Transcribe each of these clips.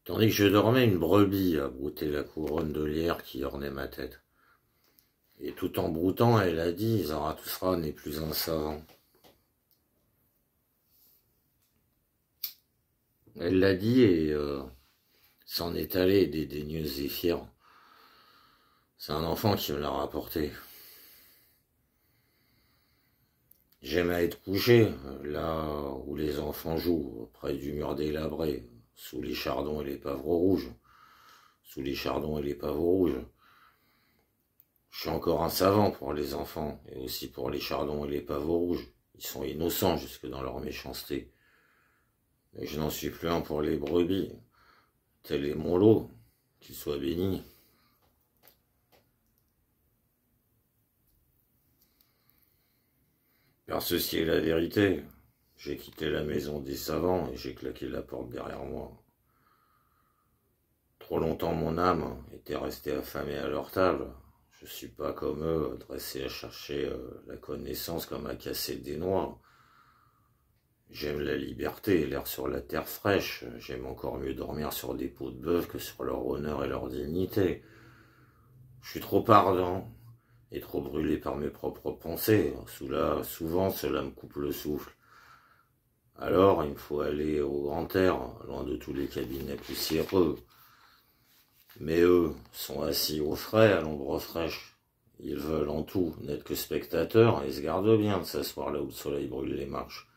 Tandis que je dormais, une brebis a brouté la couronne de lierre qui ornait ma tête. Et tout en broutant, elle a dit: Zarathustra n'est plus un savant. Elle l'a dit et s'en est allée dédaigneuse et fière. C'est un enfant qui me l'a rapporté. J'aime à être couché, là où les enfants jouent, près du mur délabré, sous les chardons et les pavreaux rouges. Sous les chardons et les pavreaux rouges. Je suis encore un savant pour les enfants, et aussi pour les chardons et les pavots rouges. Ils sont innocents jusque dans leur méchanceté. Mais je n'en suis plus un pour les brebis. Tel est mon lot, qu'il soit béni. Car ceci est la vérité. J'ai quitté la maison des savants et j'ai claqué la porte derrière moi. Trop longtemps mon âme était restée affamée à leur table. Je suis pas comme eux, dressé à chercher la connaissance comme à casser des noix. J'aime la liberté et l'air sur la terre fraîche. J'aime encore mieux dormir sur des peaux de bœuf que sur leur honneur et leur dignité. Je suis trop ardent et trop brûlé par mes propres pensées. Souvent, cela me coupe le souffle. Alors, il me faut aller au grand air, loin de tous les cabinets poussiéreux. Mais eux sont assis au frais, à l'ombre fraîche. Ils veulent en tout n'être que spectateurs et se gardent bien de s'asseoir là où le soleil brûle les marches.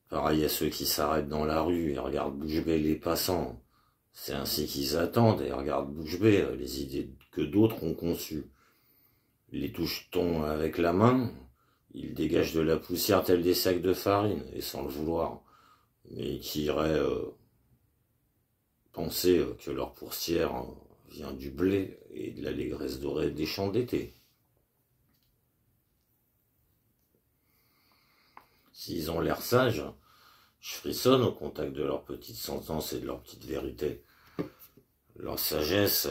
Pareil à ceux qui s'arrêtent dans la rue et regardent bouche bée les passants. C'est ainsi qu'ils attendent et regardent bouche bée les idées que d'autres ont conçues. Les touche-t-on avec la main, ils dégagent de la poussière tels des sacs de farine, et sans le vouloir. Mais qui irait penser que leur pourcière vient du blé et de l'allégresse dorée des champs d'été. S'ils ont l'air sages, je frissonne au contact de leurs petites sentences et de leurs petites vérités. Leur sagesse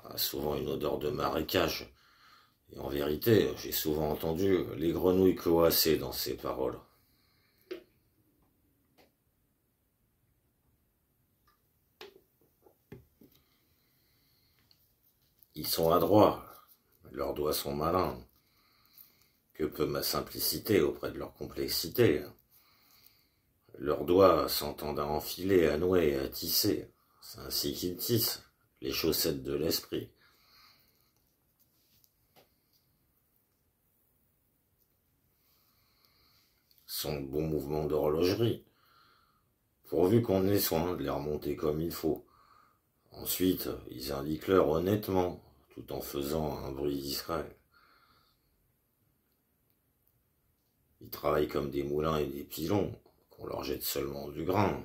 a souvent une odeur de marécage. Et en vérité, j'ai souvent entendu les grenouilles coasser dans ces paroles. Ils sont adroits, leurs doigts sont malins. Que peut ma simplicité auprès de leur complexité? Leurs doigts s'entendent à enfiler, à nouer, à tisser. C'est ainsi qu'ils tissent les chaussettes de l'esprit. Sont de bons mouvements d'horlogerie, pourvu qu'on ait soin de les remonter comme il faut. Ensuite, ils indiquent l'heure honnêtement, tout en faisant un bruit discret. Ils travaillent comme des moulins et des pilons, qu'on leur jette seulement du grain.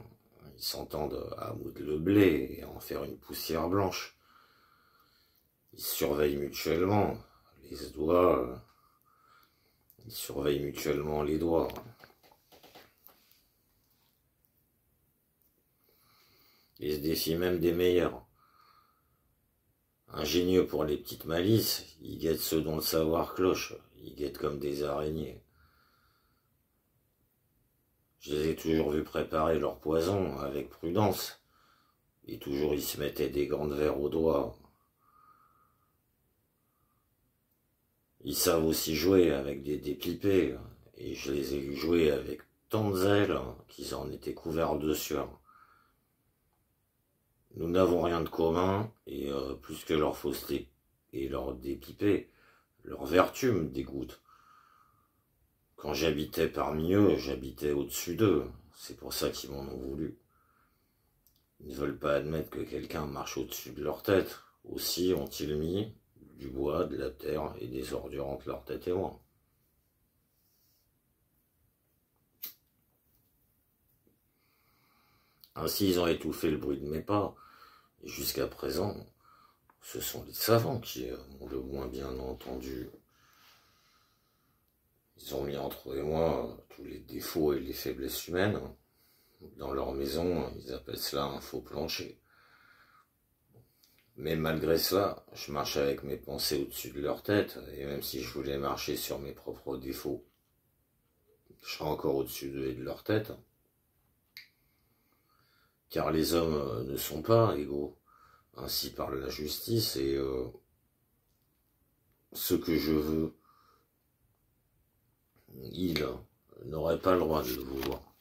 Ils s'entendent à moudre le blé et à en faire une poussière blanche. Ils surveillent mutuellement les doigts. Ils surveillent mutuellement les doigts. Ils se défient même des meilleurs. Ingénieux pour les petites malices, ils guettent ceux dont le savoir cloche. Ils guettent comme des araignées. Je les ai toujours vus préparer leur poison avec prudence. Et toujours ils se mettaient des gants de verre aux doigts. Ils savent aussi jouer avec des dépipés, et je les ai vus jouer avec tant de zèle qu'ils en étaient couverts de sueur. Nous n'avons rien de commun, et plus que leur fausseté et leur dépipé, leur vertu me dégoûte. Quand j'habitais parmi eux, j'habitais au-dessus d'eux, c'est pour ça qu'ils m'en ont voulu. Ils ne veulent pas admettre que quelqu'un marche au-dessus de leur tête, aussi ont-ils mis du bois, de la terre et des ordures entre leur tête et moi. Ainsi ils ont étouffé le bruit de mes pas, et jusqu'à présent, ce sont les savants qui m'ont le moins bien entendu. Ils ont mis entre eux et moi tous les défauts et les faiblesses humaines. Dans leur maison, ils appellent cela un faux plancher. Mais malgré cela, je marche avec mes pensées au-dessus de leur tête, et même si je voulais marcher sur mes propres défauts, je serais encore au-dessus d'eux et de leur tête. car les hommes ne sont pas égaux. Ainsi parle la justice, et ce que je veux, il n'aurait pas le droit de le vouloir.